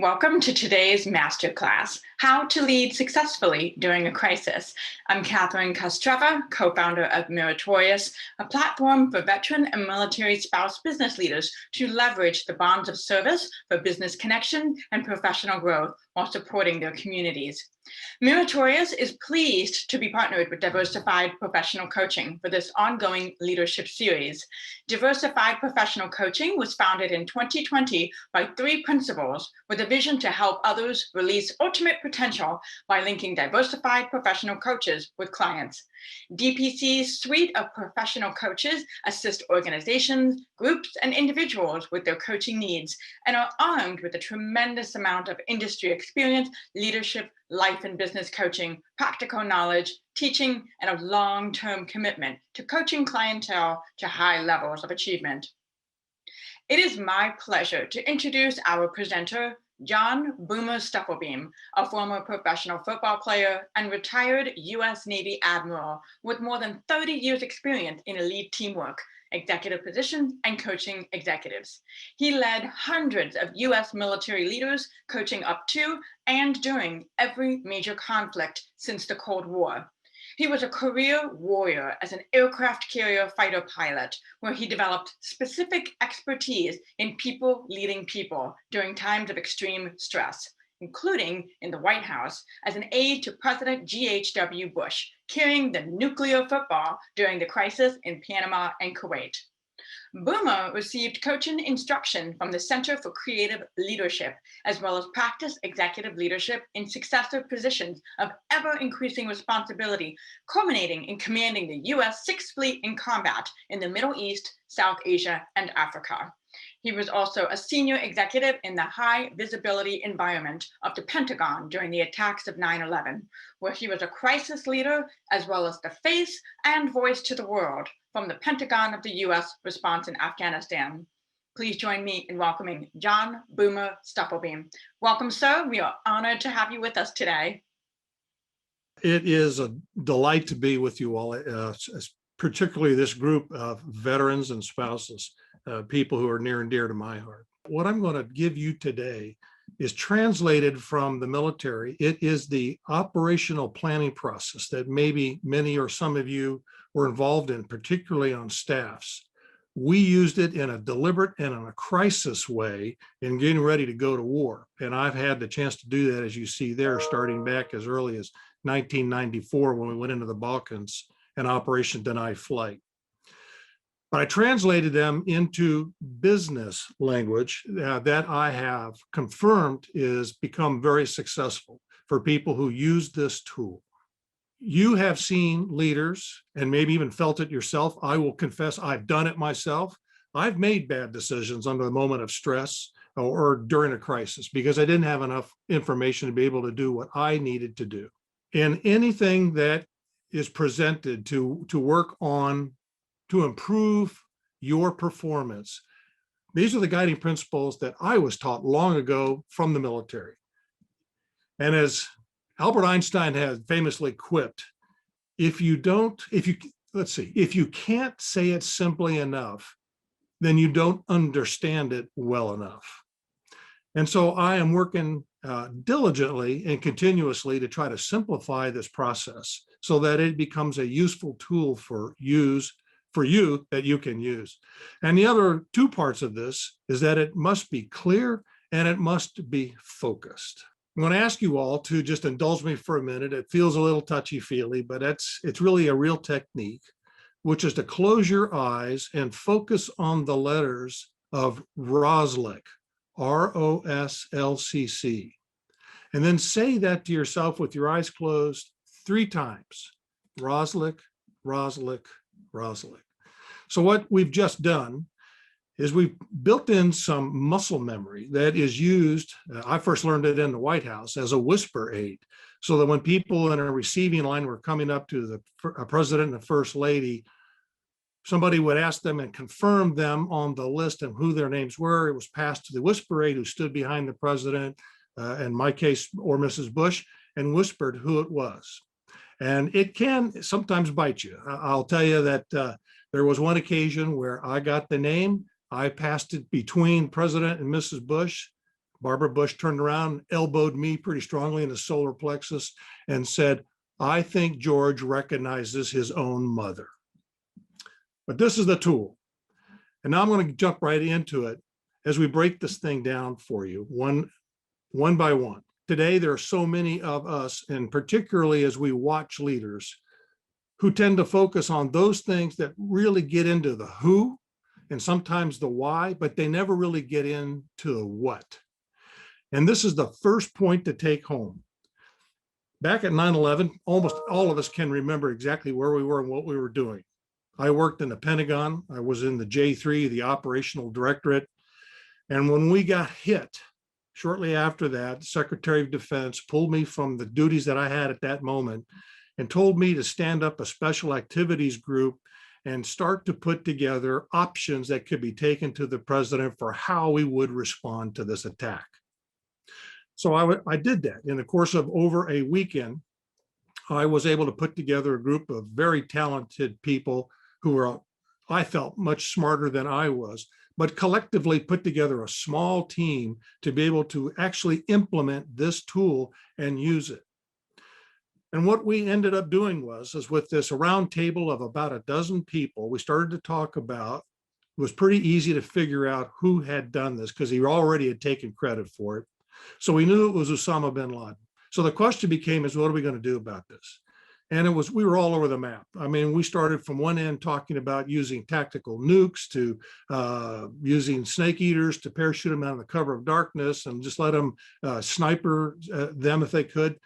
Welcome to today's Masterclass, How to Lead Successfully During a Crisis. I'm Catherine Kostreva, co-founder of Meritorious, a platform for veteran and military spouse business leaders to leverage the bonds of service for business connection and professional growth while supporting their communities. Meritorious is pleased to be partnered with Diversified Professional Coaching for this ongoing leadership series. Diversified Professional Coaching was founded in 2020 by three principals with a vision to help others release ultimate potential by linking diversified professional coaches with clients. DPC's suite of professional coaches assist organizations, groups, and individuals with their coaching needs and are armed with a tremendous amount of industry experience, leadership, life and business coaching, practical knowledge, teaching, and a long-term commitment to coaching clientele to high levels of achievement. It is my pleasure to introduce our presenter, John Boomer Stufflebeem, a former professional football player and retired U.S. Navy admiral with more than 30 years experience in elite teamwork, executive positions, and coaching executives. He led hundreds of U.S. military leaders, coaching up to and during every major conflict since the Cold War. He was a career warrior as an aircraft carrier fighter pilot, where he developed specific expertise in people leading people during times of extreme stress, including in the White House as an aide to President G.H.W. Bush, carrying the nuclear football during the crisis in Panama and Kuwait. Boomer received coaching instruction from the Center for Creative Leadership, as well as practiced executive leadership in successive positions of ever-increasing responsibility, culminating in commanding the U.S. Sixth Fleet in combat in the Middle East, South Asia, and Africa. He was also a senior executive in the high visibility environment of the Pentagon during the attacks of 9/11, where he was a crisis leader, as well as the face and voice to the world from the Pentagon of the U.S. response in Afghanistan. Please join me in welcoming John Boomer Stufflebeem. Welcome, sir. We are honored to have you with us today. It is a delight to be with you all, particularly this group of veterans and spouses, people who are near and dear to my heart. What I'm going to give you today is translated from the military. It is the operational planning process that maybe many or some of you were involved in, particularly on staffs. We used it in a deliberate and in a crisis way in getting ready to go to war. And I've had the chance to do that, as you see there, starting back as early as 1994 when we went into the Balkans and Operation Denied Flight. But I translated them into business language that I have confirmed is become very successful for people who use this tool. You have seen leaders and maybe even felt it yourself. I will confess I've done it myself. I've made bad decisions under the moment of stress or during a crisis because I didn't have enough information to be able to do what I needed to do. And anything that is presented to work on to improve your performance, these are the guiding principles that I was taught long ago from the military. And as Albert Einstein has famously quipped, if you can't say it simply enough, then you don't understand it well enough. And so I am working diligently and continuously to try to simplify this process so that it becomes a useful tool for you that you can use. And the other two parts of this is that it must be clear and it must be focused. I'm going to ask you all to just indulge me for a minute. It feels a little touchy-feely, but it's really a real technique, which is to close your eyes and focus on the letters of ROSLCC, ROSLCC. And then say that to yourself with your eyes closed 3 times. ROSLCC, ROSLCC, ROSLCC. So what we've just done is we've built in some muscle memory that is used. I first learned it in the White House as a whisper aid, so that when people in a receiving line were coming up to the president and the first lady, somebody would ask them and confirm them on the list and who their names were. It was passed to the whisper aide who stood behind the president, in my case, or Mrs. Bush, and whispered who it was. And it can sometimes bite you. I'll tell you that there was one occasion where I got the name, I passed it between President and Mrs. Bush. Barbara Bush turned around, elbowed me pretty strongly in the solar plexus and said, "I think George recognizes his own mother." But this is the tool. And now I'm going to jump right into it as we break this thing down for you, one by one. Today, there are so many of us, and particularly as we watch leaders, who tend to focus on those things that really get into the who and sometimes the why, but they never really get into the what. And this is the first point to take home. Back at 9/11, almost all of us can remember exactly where we were and what we were doing. I worked in the Pentagon. I was in the J3, the Operational Directorate. And when we got hit, shortly after that, the Secretary of Defense pulled me from the duties that I had at that moment and told me to stand up a special activities group and start to put together options that could be taken to the president for how we would respond to this attack. So I did that. In the course of over a weekend, I was able to put together a group of very talented people who were, I felt, much smarter than I was, but collectively put together a small team to be able to actually implement this tool and use it. And what we ended up doing was with this round table of about a dozen people, we started to talk about, it was pretty easy to figure out who had done this because he already had taken credit for it. So we knew it was Osama bin Laden. So the question became is, what are we going to do about this? And we were all over the map. I mean, we started from one end talking about using tactical nukes to using snake eaters to parachute them out of the cover of darkness and just let them sniper them if they could.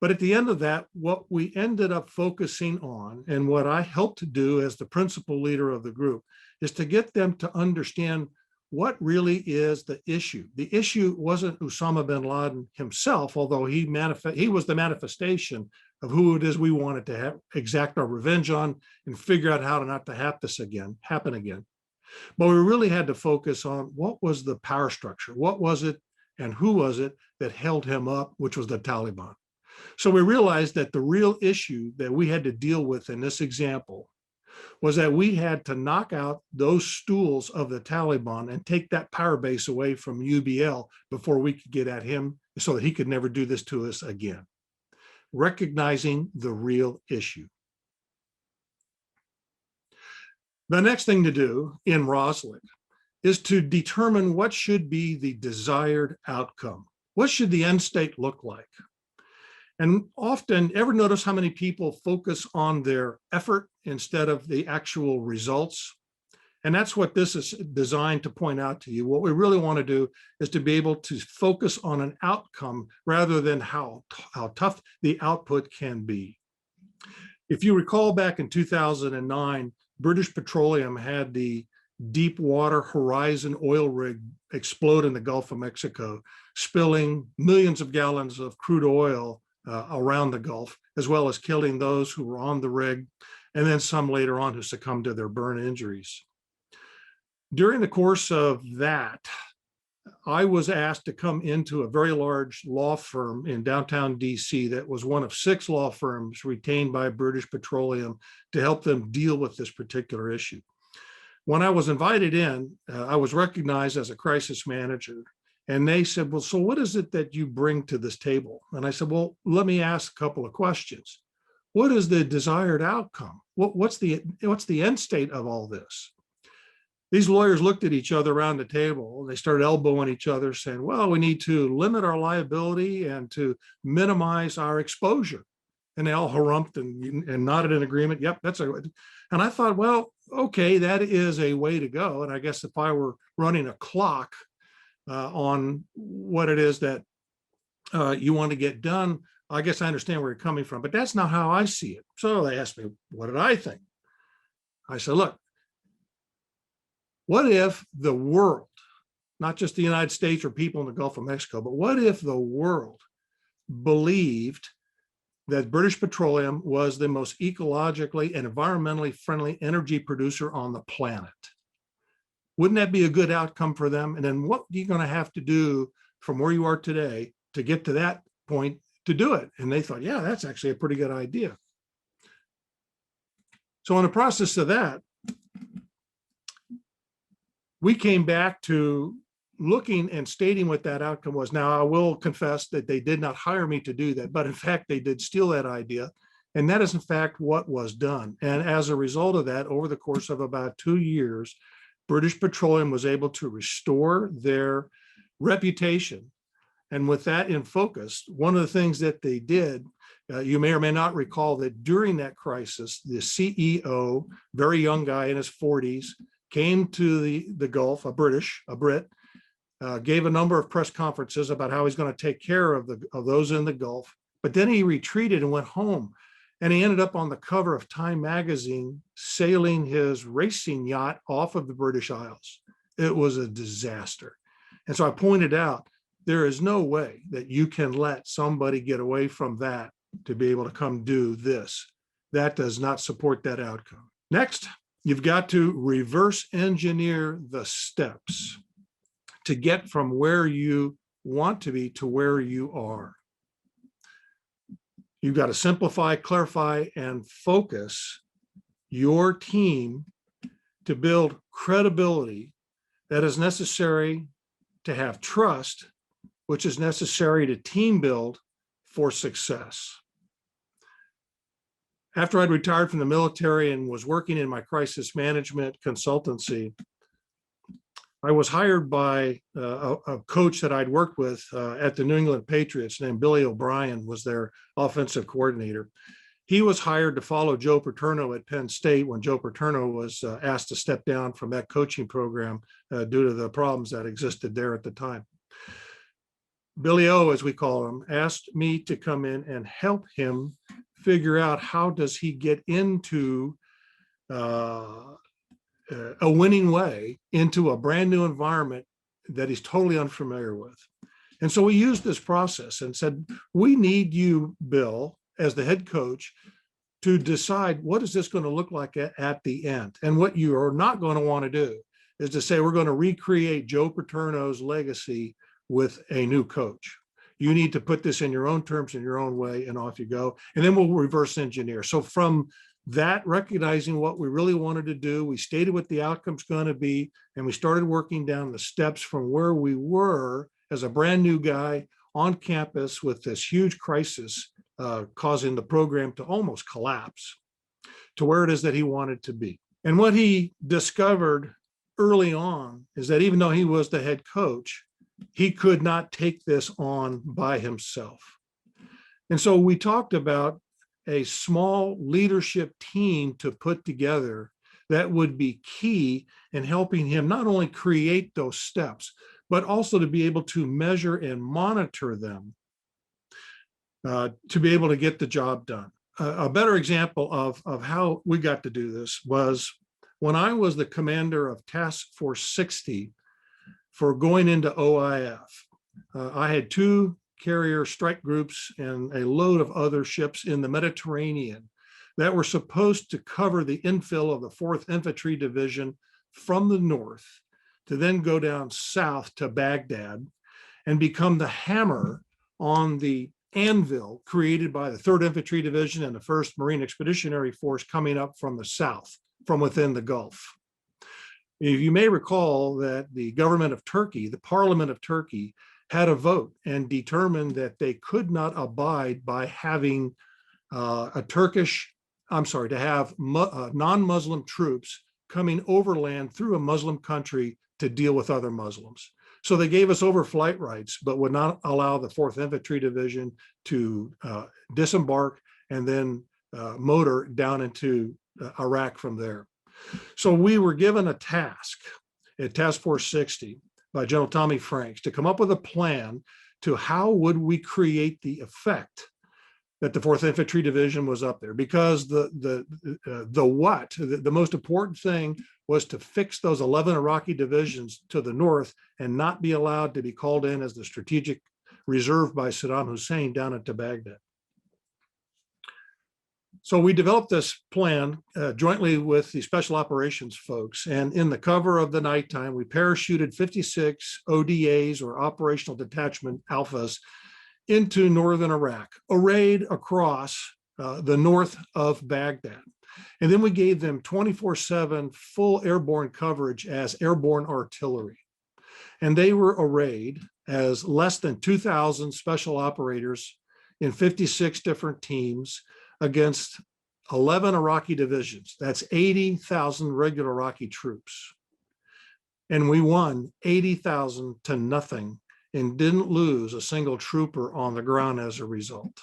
But at the end of that, what we ended up focusing on, and what I helped to do as the principal leader of the group, is to get them to understand what really is the issue. The issue wasn't Osama bin Laden himself, although he was the manifestation of who it is we wanted to exact our revenge on and figure out how to not to happen again. But we really had to focus on what was the power structure, what was it, and who was it that held him up, which was the Taliban. So we realized that the real issue that we had to deal with in this example was that we had to knock out those stools of the Taliban and take that power base away from UBL before we could get at him so that he could never do this to us again. Recognizing the real issue. The next thing to do in ROSLCC is to determine what should be the desired outcome. What should the end state look like? And often, ever notice how many people focus on their effort instead of the actual results? And that's what this is designed to point out to you. What we really want to do is to be able to focus on an outcome rather than how tough the output can be. If you recall back in 2009, British Petroleum had the Deepwater Horizon oil rig explode in the Gulf of Mexico, spilling millions of gallons of crude oil around the Gulf, as well as killing those who were on the rig, and then some later on who succumbed to their burn injuries. During the course of that, I was asked to come into a very large law firm in downtown DC that was one of 6 law firms retained by British Petroleum to help them deal with this particular issue. When I was invited in, I was recognized as a crisis manager. And they said, well, so what is it that you bring to this table? And I said, well, let me ask a couple of questions. What is the desired outcome? What's the end state of all this? These lawyers looked at each other around the table. And they started elbowing each other saying, well, we need to limit our liability and to minimize our exposure. And they all harumphed and nodded in agreement. Yep, that's a. And I thought, well, okay, that is a way to go. And I guess if I were running a clock on what it is that you want to get done, I guess I understand where you're coming from, but that's not how I see it. So they asked me, what did I think? I said, look, what if the world, not just the United States or people in the Gulf of Mexico, but what if the world believed that British Petroleum was the most ecologically and environmentally friendly energy producer on the planet? Wouldn't that be a good outcome for them? And then what are you going to have to do from where you are today to get to that point to do it? And they thought, yeah, that's actually a pretty good idea. So in the process of that, we came back to looking and stating what that outcome was. Now, I will confess that they did not hire me to do that, but in fact, they did steal that idea. And that is in fact what was done. And as a result of that, over the course of about 2 years, British Petroleum was able to restore their reputation. And with that in focus, one of the things that they did, you may or may not recall that during that crisis, the CEO, very young guy in his 40s, came to the Gulf, a Brit, gave a number of press conferences about how he's going to take care of those in the Gulf. But then he retreated and went home. And he ended up on the cover of Time magazine, sailing his racing yacht off of the British Isles. It was a disaster. And so I pointed out, there is no way that you can let somebody get away from that to be able to come do this. That does not support that outcome. Next, you've got to reverse engineer the steps to get from where you want to be to where you are. You've got to simplify, clarify, and focus your team to build credibility that is necessary to have trust, which is necessary to team build for success. After I'd retired from the military and was working in my crisis management consultancy, I was hired by a coach that I'd worked with at the New England Patriots named Billy O'Brien, was their offensive coordinator. He was hired to follow Joe Paterno at Penn State when Joe Paterno was asked to step down from that coaching program due to the problems that existed there at the time. Billy O, as we call him, asked me to come in and help him figure out how does he get into a winning way into a brand new environment that he's totally unfamiliar with. And so we used this process and said, we need you, Bill, as the head coach, to decide what is this going to look like at the end. And what you are not going to want to do is to say, we're going to recreate Joe Paterno's legacy with a new coach. You need to put this in your own terms, in your own way, and off you go. And then we'll reverse engineer. So from that, recognizing what we really wanted to do, we stated what the outcome's going to be, and we started working down the steps from where we were as a brand new guy on campus with this huge crisis causing the program to almost collapse, to where it is that he wanted to be. And what he discovered early on is that even though he was the head coach, he could not take this on by himself. And so we talked about a small leadership team to put together that would be key in helping him not only create those steps, but also to be able to measure and monitor them to be able to get the job done. A better example of how we got to do this was when I was the commander of Task Force 60 for going into OIF. I had 2 carrier strike groups and a load of other ships in the Mediterranean that were supposed to cover the infill of the 4th Infantry Division from the north to then go down south to Baghdad and become the hammer on the anvil created by the 3rd Infantry Division and the 1st Marine Expeditionary Force coming up from the south, from within the Gulf. You may recall that the government of Turkey, the Parliament of Turkey, had a vote and determined that they could not abide by having non-Muslim troops coming overland through a Muslim country to deal with other Muslims. So they gave us overflight rights, but would not allow the 4th Infantry Division to disembark and then motor down into Iraq from there. So we were given a task at Task Force 60 by General Tommy Franks to come up with a plan to how would we create the effect that the 4th Infantry Division was up there, because the most important thing was to fix those 11 Iraqi divisions to the north and not be allowed to be called in as the strategic reserve by Saddam Hussein down into Baghdad. So we developed this plan jointly with the special operations folks, and in the cover of the nighttime, we parachuted 56 ODAs, or operational detachment alphas, into northern Iraq, arrayed across the north of Baghdad. And then we gave them 24/7 full airborne coverage as airborne artillery. And they were arrayed as less than 2,000 special operators in 56 different teams against 11 Iraqi divisions. That's 80,000 regular Iraqi troops. And we won 80,000 to nothing and didn't lose a single trooper on the ground as a result.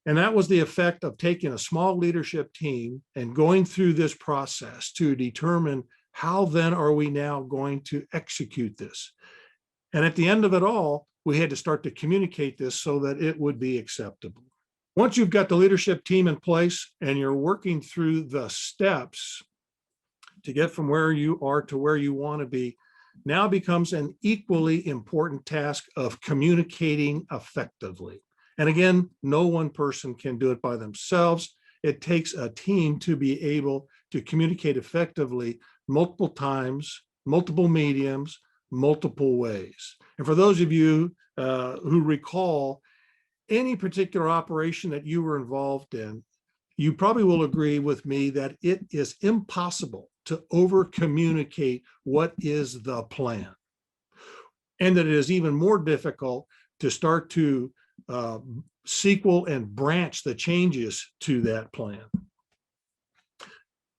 And that was the effect of taking a small leadership team and going through this process to determine how then are we now going to execute this. And at the end of it all, we had to start to communicate this so that it would be acceptable. Once you've got the leadership team in place and you're working through the steps to get from where you are to where you want to be, now becomes an equally important task of communicating effectively. And again, no one person can do it by themselves. It takes a team to be able to communicate effectively multiple times, multiple mediums, multiple ways. And for those of you who recall any particular operation that you were involved in, you probably will agree with me that it is impossible to over communicate what is the plan. And that it is even more difficult to start to sequel and branch the changes to that plan.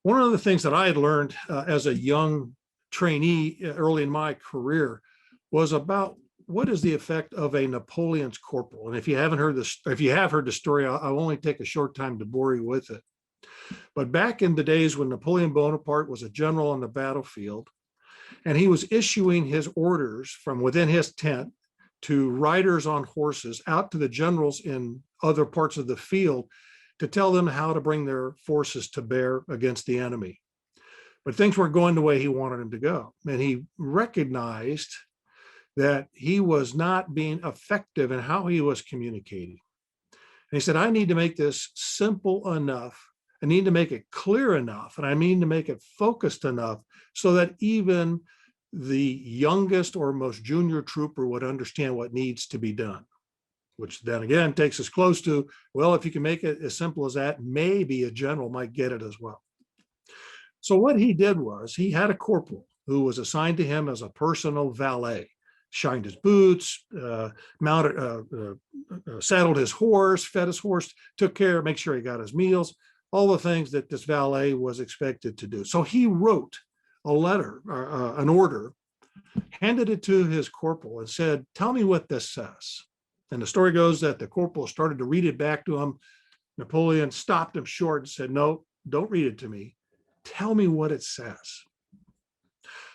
One of the things that I had learned as a young trainee early in my career was about what is the effect of a Napoleon's corporal. And if you haven't heard this, if you have heard the story, I'll only take a short time to bore you with it. But back in the days when Napoleon Bonaparte was a general on the battlefield, and he was issuing his orders from within his tent to riders on horses out to the generals in other parts of the field to tell them how to bring their forces to bear against the enemy. But things weren't going the way he wanted them to go. And he recognized that he was not being effective in how he was communicating. And he said, I need to make this simple enough. I need to make it clear enough. And I need to make it focused enough so that even the youngest or most junior trooper would understand what needs to be done. Which then again takes us close to, well, if you can make it as simple as that, maybe a general might get it as well. So what he did was he had a corporal who was assigned to him as a personal valet, shined his boots, saddled his horse, fed his horse, took care, make sure he got his meals, all the things that this valet was expected to do. So he wrote a letter, an order, handed it to his corporal and said, tell me what this says. And the story goes that the corporal started to read it back to him. Napoleon stopped him short and said, no, don't read it to me. Tell me what it says.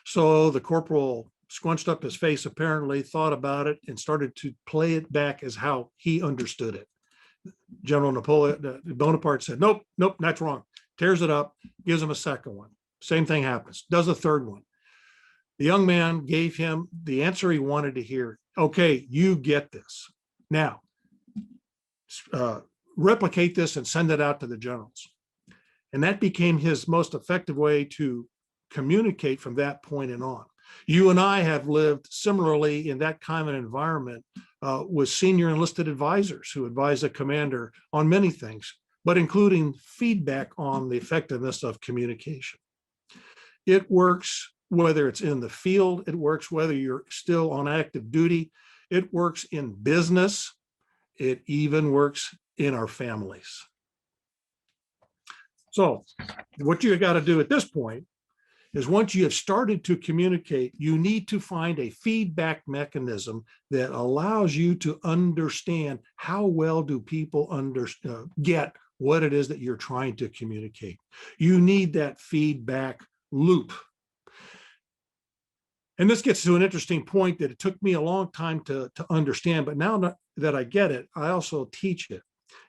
So the corporal scrunched up his face, apparently thought about it and started to play it back as how he understood it. General Napoleon Bonaparte said, nope, that's wrong. Tears it up, gives him a second one. Same thing happens, does a third one. The young man gave him the answer he wanted to hear. Okay, you get this. Now, replicate this and send it out to the generals. And that became his most effective way to communicate from that point and on. You and I have lived similarly in that kind of environment with senior enlisted advisors who advise the commander on many things, but including feedback on the effectiveness of communication. It works whether it's in the field, it works whether you're still on active duty, it works in business, it even works in our families. So what you got to do at this point is once you have started to communicate, you need to find a feedback mechanism that allows you to understand how well do people get what it is that you're trying to communicate. You need that feedback loop. And this gets to an interesting point that it took me a long time to understand, but now that I get it, I also teach it.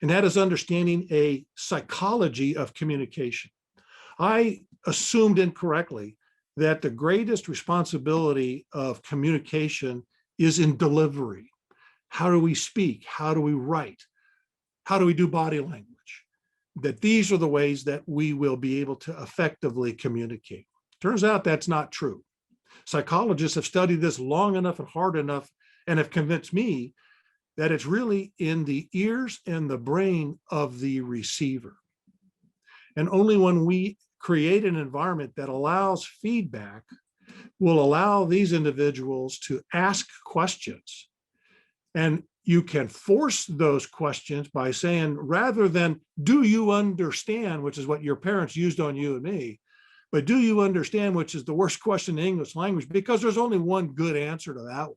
And that is understanding a psychology of communication. I assumed incorrectly that the greatest responsibility of communication is in delivery. How do we speak? How do we write? How do we do body language? That these are the ways that we will be able to effectively communicate. Turns out that's not true. Psychologists have studied this long enough and hard enough and have convinced me that it's really in the ears and the brain of the receiver. And only when we create an environment that allows feedback will allow these individuals to ask questions. And you can force those questions by saying, rather than, do you understand, which is what your parents used on you and me, but do you understand, which is the worst question in English language, because there's only one good answer to that one.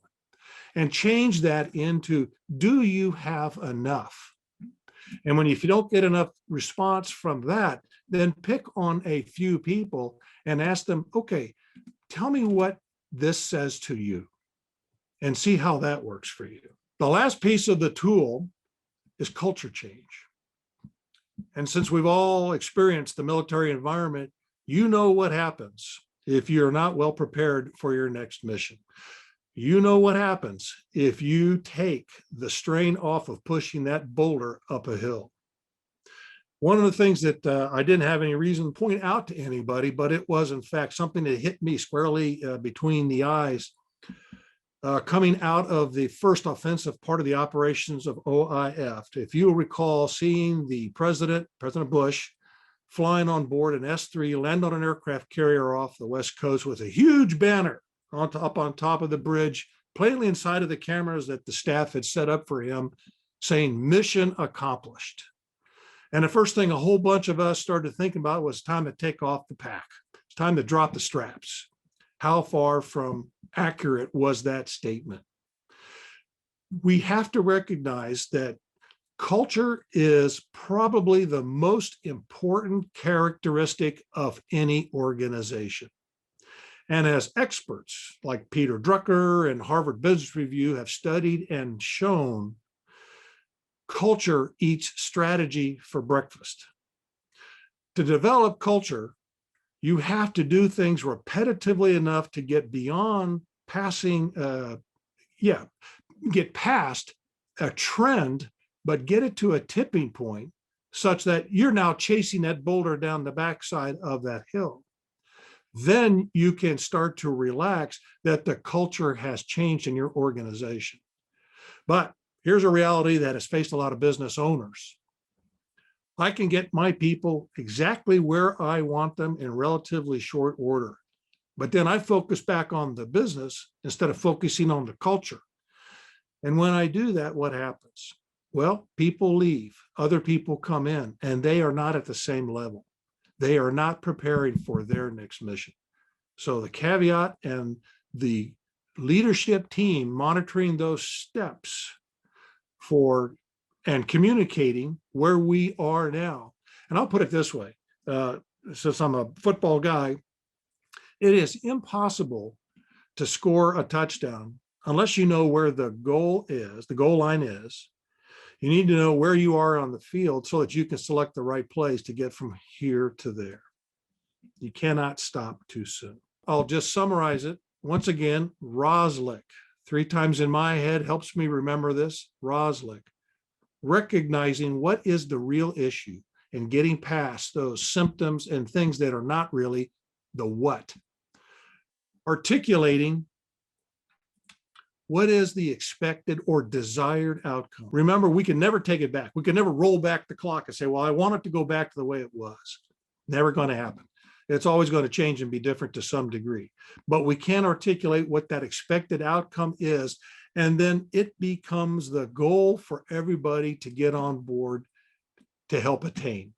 And change that into, do you have enough? And if you don't get enough response from that, then pick on a few people and ask them, okay, tell me what this says to you, and see how that works for you. The last piece of the tool is culture change. And since we've all experienced the military environment, you know what happens if you're not well prepared for your next mission. You know what happens if you take the strain off of pushing that boulder up a hill. One of the things that I didn't have any reason to point out to anybody, but it was in fact something that hit me squarely between the eyes, coming out of the first offensive part of the operations of OIF. If you recall seeing the President Bush, flying on board an S-3, land on an aircraft carrier off the West Coast with a huge banner up on top of the bridge, plainly inside of the cameras that the staff had set up for him, saying mission accomplished. And the first thing a whole bunch of us started thinking about was time to take off the pack. It's time to drop the straps. How far from accurate was that statement? We have to recognize that culture is probably the most important characteristic of any organization. And as experts like Peter Drucker and Harvard Business Review have studied and shown, culture eats strategy for breakfast. To develop culture, you have to do things repetitively enough to get beyond get past a trend, but get it to a tipping point such that you're now chasing that boulder down the backside of that hill. Then you can start to relax that the culture has changed in your organization. But here's a reality that has faced a lot of business owners. I can get my people exactly where I want them in relatively short order. But then I focus back on the business instead of focusing on the culture. And when I do that, what happens? Well, people leave, other people come in, and they are not at the same level. They are not preparing for their next mission. So the caveat and the leadership team monitoring those steps and communicating where we are now. And I'll put it this way, since I'm a football guy, it is impossible to score a touchdown unless you know where the goal line is. You need to know where you are on the field so that you can select the right place to get from here to there. You cannot stop too soon. I'll just summarize it. Once again, ROSLCC, 3 times in my head, helps me remember this. ROSLCC, recognizing what is the real issue and getting past those symptoms and things that are not really the what. Articulating what is the expected or desired outcome. Remember, we can never take it back. We can never roll back the clock and say, well, I want it to go back to the way it was. Never going to happen. It's always going to change and be different to some degree. But we can articulate what that expected outcome is, and then it becomes the goal for everybody to get on board to help attain.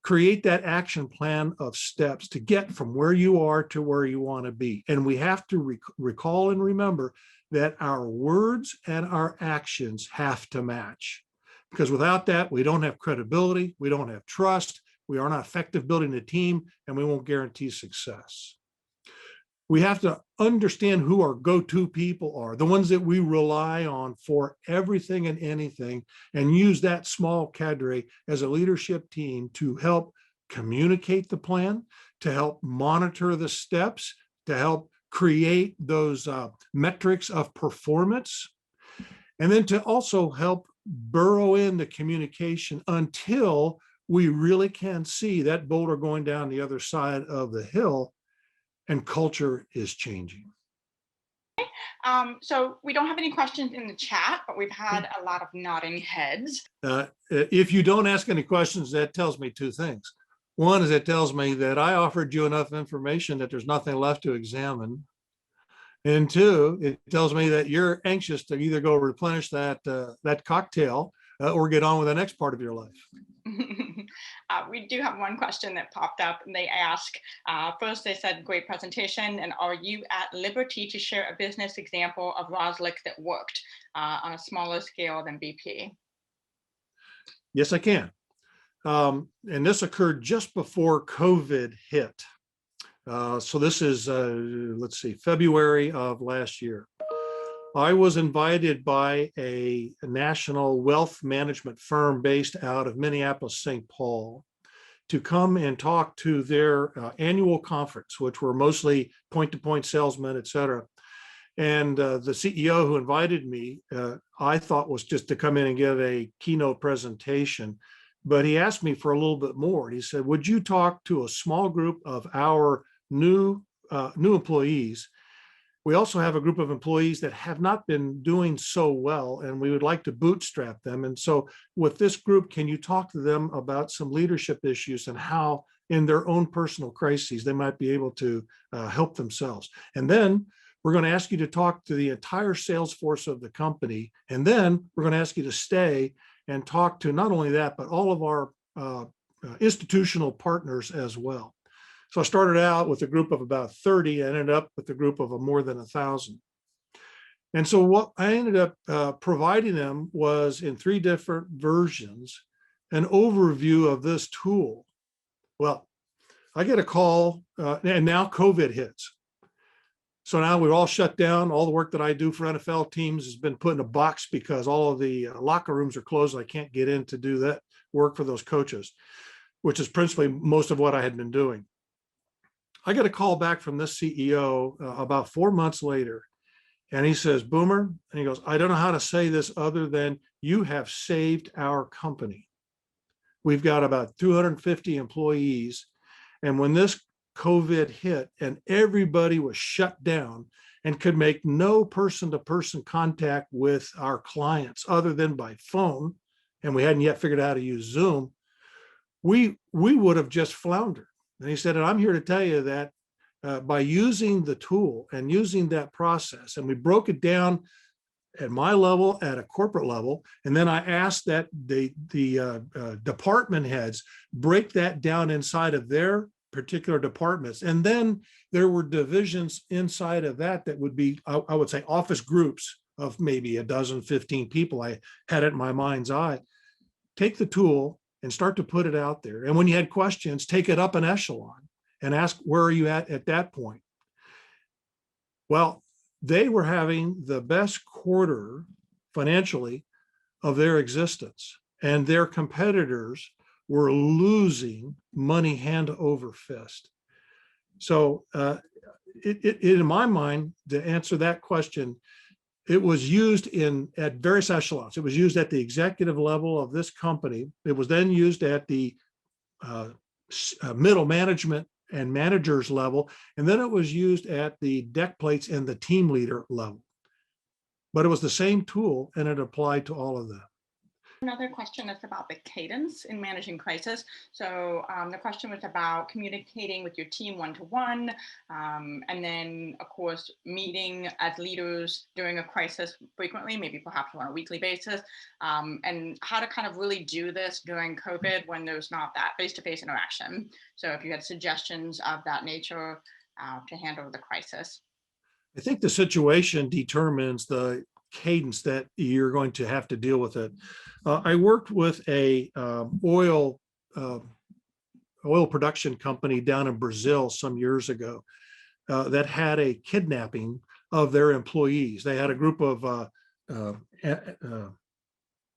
Create that action plan of steps to get from where you are to where you want to be. And we have to recall and remember that our words and our actions have to match. Because without that, we don't have credibility, we don't have trust, we are not effective building a team, and we won't guarantee success. We have to understand who our go-to people are, the ones that we rely on for everything and anything, and use that small cadre as a leadership team to help communicate the plan, to help monitor the steps, to help create those metrics of performance, and then to also help burrow in the communication until we really can see that boulder going down the other side of the hill and culture is changing. So we don't have any questions in the chat, but we've had a lot of nodding heads. If you don't ask any questions, that tells me 2 things. One is it tells me that I offered you enough information that there's nothing left to examine. And two, it tells me that you're anxious to either go replenish that cocktail or get on with the next part of your life. We do have one question that popped up, and they ask, first they said, great presentation, and are you at liberty to share a business example of ROSLCC that worked on a smaller scale than BP? Yes, I can. And this occurred just before COVID hit. So this is, let's see, February of last year. I was invited by a national wealth management firm based out of Minneapolis, St. Paul, to come and talk to their annual conference, which were mostly point-to-point salesmen, et cetera. And the CEO who invited me, I thought was just to come in and give a keynote presentation, but he asked me for a little bit more. He said, would you talk to a small group of our new employees? We also have a group of employees that have not been doing so well, and we would like to bootstrap them. And so with this group, can you talk to them about some leadership issues and how in their own personal crises, they might be able to help themselves? And then we're going to ask you to talk to the entire sales force of the company. And then we're going to ask you to stay and talk to not only that, but all of our institutional partners as well. So I started out with a group of about 30 and ended up with a group of more than 1,000. And so what I ended up providing them was, in 3 different versions, an overview of this tool. Well, I get a call, and now COVID hits. So now we're all shut down. All the work that I do for NFL teams has been put in a box because all of the locker rooms are closed. I can't get in to do that work for those coaches, which is principally most of what I had been doing. I get a call back from this CEO about 4 months later, and he says, Boomer, and he goes, I don't know how to say this other than you have saved our company. We've got about 250 employees. And when this COVID hit and everybody was shut down and could make no person-to-person contact with our clients other than by phone, and we hadn't yet figured out how to use Zoom, we would have just floundered. And he said, and I'm here to tell you that by using the tool and using that process, and we broke it down at my level, at a corporate level, and then I asked that the department heads break that down inside of their particular departments. And then there were divisions inside of that would be, I would say, office groups of maybe 12, 15 people. I had it in my mind's eye. Take the tool and start to put it out there. And when you had questions, take it up an echelon and ask, where are you at that point? Well, they were having the best quarter financially of their existence, and their competitors were losing money hand over fist. So in my mind, to answer that question, it was used at various echelons. It was used at the executive level of this company. It was then used at the middle management and managers level. And then it was used at the deck plates and the team leader level. But it was the same tool, and it applied to all of them. Another question is about the cadence in managing crisis. So the question was about communicating with your team one-to-one, and then, of course, meeting as leaders during a crisis frequently, maybe perhaps on a weekly basis, and how to kind of really do this during COVID when there's not that face-to-face interaction. So if you had suggestions of that nature to handle the crisis. I think the situation determines the cadence that you're going to have to deal with it. I worked with a oil production company down in Brazil some years ago that had a kidnapping of their employees. They had a group of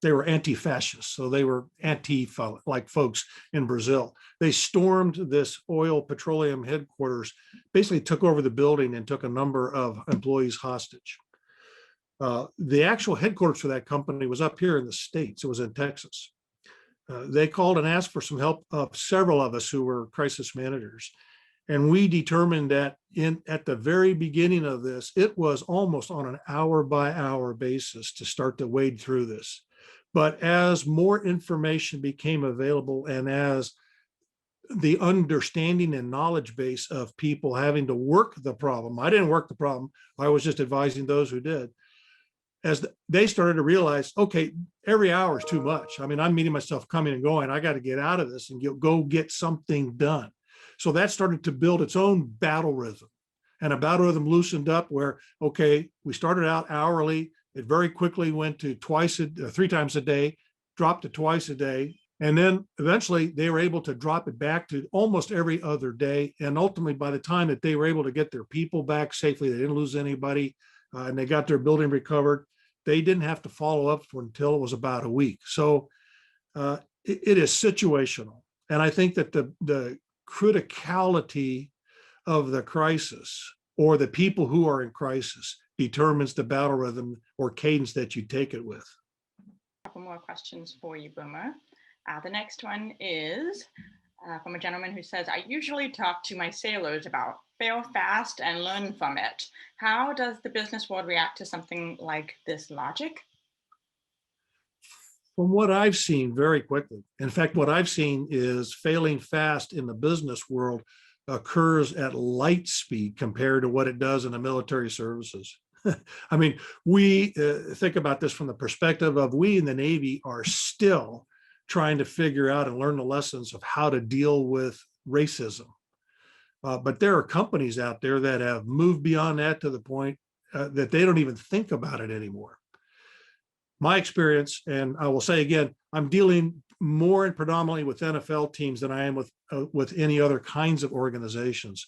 they were anti-fascists, so they were Antifa like folks in Brazil. They stormed this oil petroleum headquarters, basically took over the building and took a number of employees hostage. The actual headquarters for that company was up here in the States. It was in Texas. They called and asked for some help of several of us who were crisis managers. And we determined that at the very beginning of this, it was almost on an hour-by-hour basis to start to wade through this. But as more information became available and as the understanding and knowledge base of people having to work the problem. I didn't work the problem. I was just advising those who did. As they started to realize, okay, every hour is too much. I mean, I'm meeting myself coming and going. I got to get out of this and go get something done. So that started to build its own battle rhythm. And a battle rhythm loosened up where, okay, we started out hourly. It very quickly went to 3 times a day, dropped to twice a day. And then eventually they were able to drop it back to almost every other day. And ultimately, by the time that they were able to get their people back safely, they didn't lose anybody, and they got their building recovered, they didn't have to follow up until it was about a week. So it is situational. And I think that the criticality of the crisis or the people who are in crisis determines the battle rhythm or cadence that you take it with. A couple more questions for you, Boomer. The next one is from a gentleman who says, I usually talk to my sailors about fail fast and learn from it. How does the business world react to something like this logic? From what I've seen, very quickly. In fact, what I've seen is failing fast in the business world occurs at light speed compared to what it does in the military services. I mean, we think about this from the perspective of we in the Navy are still trying to figure out and learn the lessons of how to deal with racism. But there are companies out there that have moved beyond that to the point that they don't even think about it anymore. My experience, and I will say again, I'm dealing more and predominantly with NFL teams than I am with any other kinds of organizations.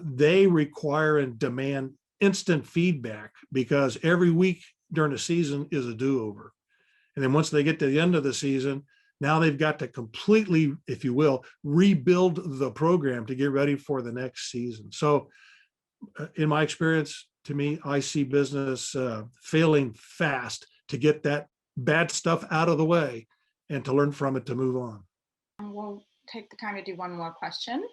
They require and demand instant feedback because every week during the season is a do-over. And then once they get to the end of the season, now they've got to completely, if you will, rebuild the program to get ready for the next season. So in my experience, to me, I see business failing fast to get that bad stuff out of the way and to learn from it to move on. We'll take the time to do one more question.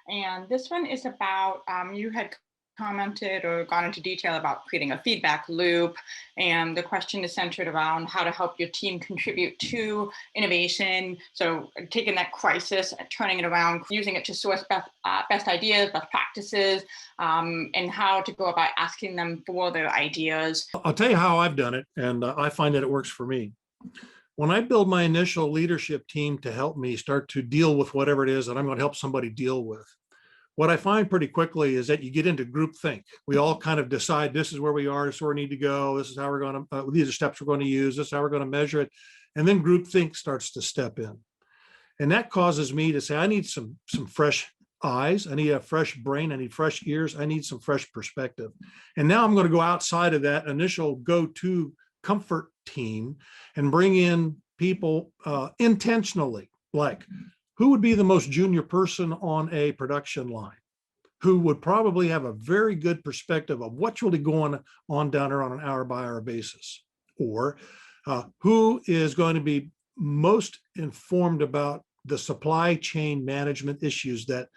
And this one is about, you had commented or gone into detail about creating a feedback loop. And the question is centered around how to help your team contribute to innovation. So taking that crisis, turning it around, using it to source best ideas, best practices, and how to go about asking them for their ideas. I'll tell you how I've done it, and I find that it works for me. When I build my initial leadership team to help me start to deal with whatever it is that I'm going to help somebody deal with, what I find pretty quickly is that you get into groupthink. We all kind of decide this is where we are, this is where we need to go, this is how we're going to, these are steps we're going to use, this is how we're going to measure it. And then groupthink starts to step in. And that causes me to say, I need some fresh eyes, I need a fresh brain, I need fresh ears, I need some fresh perspective. And now I'm going to go outside of that initial go-to comfort team and bring in people intentionally, like, who would be the most junior person on a production line who would probably have a very good perspective of what's really going on down there on an hour-by-hour basis? Or who is going to be most informed about the supply chain management issues that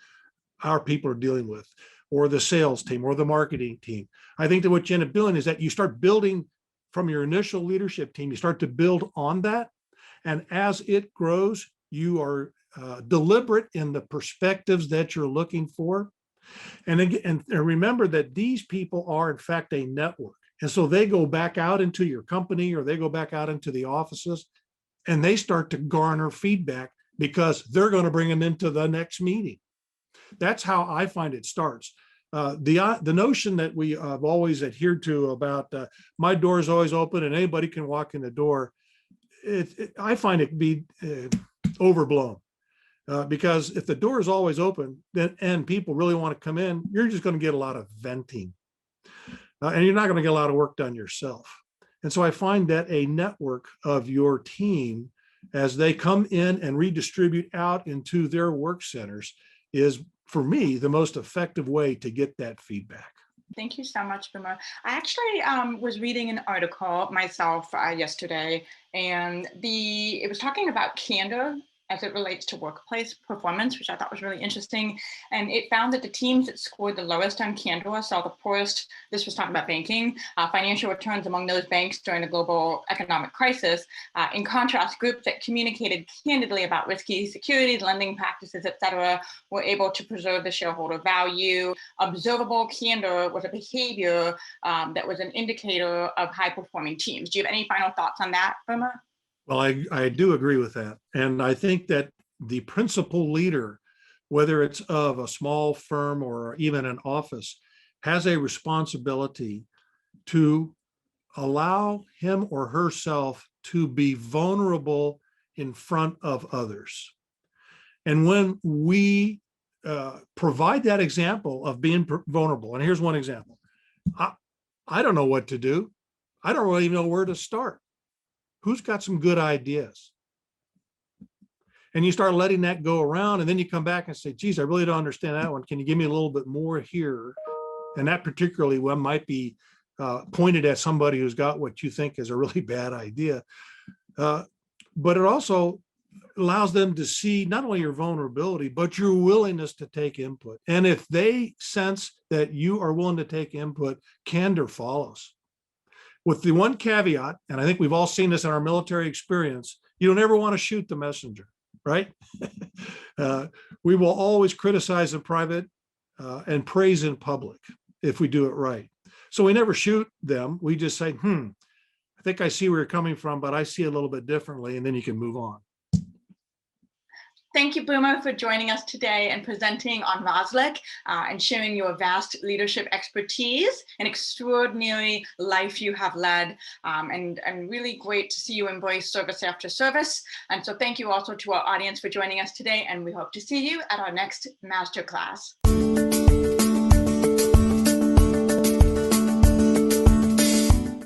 our people are dealing with, or the sales team, or the marketing team? I think that what you end up doing is that you start building from your initial leadership team, you start to build on that. And as it grows, you are deliberate in the perspectives that you're looking for. And again, and remember that these people are in fact a network. And so they go back out into your company or they go back out into the offices and they start to garner feedback because they're going to bring them into the next meeting. That's how I find it starts. The notion that we have always adhered to about my door is always open and anybody can walk in the door, I find it be overblown. Because if the door is always open and people really want to come in, you're just going to get a lot of venting and you're not going to get a lot of work done yourself. And so I find that a network of your team, as they come in and redistribute out into their work centers, is, for me, the most effective way to get that feedback. Thank you so much, Boomer. I actually was reading an article myself yesterday, and it was talking about candor as it relates to workplace performance, which I thought was really interesting. And it found that the teams that scored the lowest on candor saw the poorest, this was talking about banking, financial returns among those banks during the global economic crisis. In contrast, groups that communicated candidly about risky securities, lending practices, et cetera, were able to preserve the shareholder value. Observable candor was a behavior that was an indicator of high-performing teams. Do you have any final thoughts on that, Burma? Well, I do agree with that. And I think that the principal leader, whether it's of a small firm or even an office, has a responsibility to allow him or herself to be vulnerable in front of others. And when we provide that example of being vulnerable, and here's one example. I don't know what to do. I don't really know where to start. Who's got some good ideas? And you start letting that go around, and then you come back and say, geez, I really don't understand that one. Can you give me a little bit more here? And that particularly one might be pointed at somebody who's got what you think is a really bad idea. But it also allows them to see not only your vulnerability, but your willingness to take input. And if they sense that you are willing to take input, candor follows. With the one caveat, and I think we've all seen this in our military experience, you don't ever want to shoot the messenger, right? We will always criticize in private and praise in public if we do it right. So we never shoot them. We just say, I think I see where you're coming from, but I see it a little bit differently, and then you can move on. Thank you, Boomer, for joining us today and presenting on ROSLCC and sharing your vast leadership expertise and extraordinary life you have led, and really great to see you embrace service after service. And so thank you also to our audience for joining us today, and we hope to see you at our next masterclass.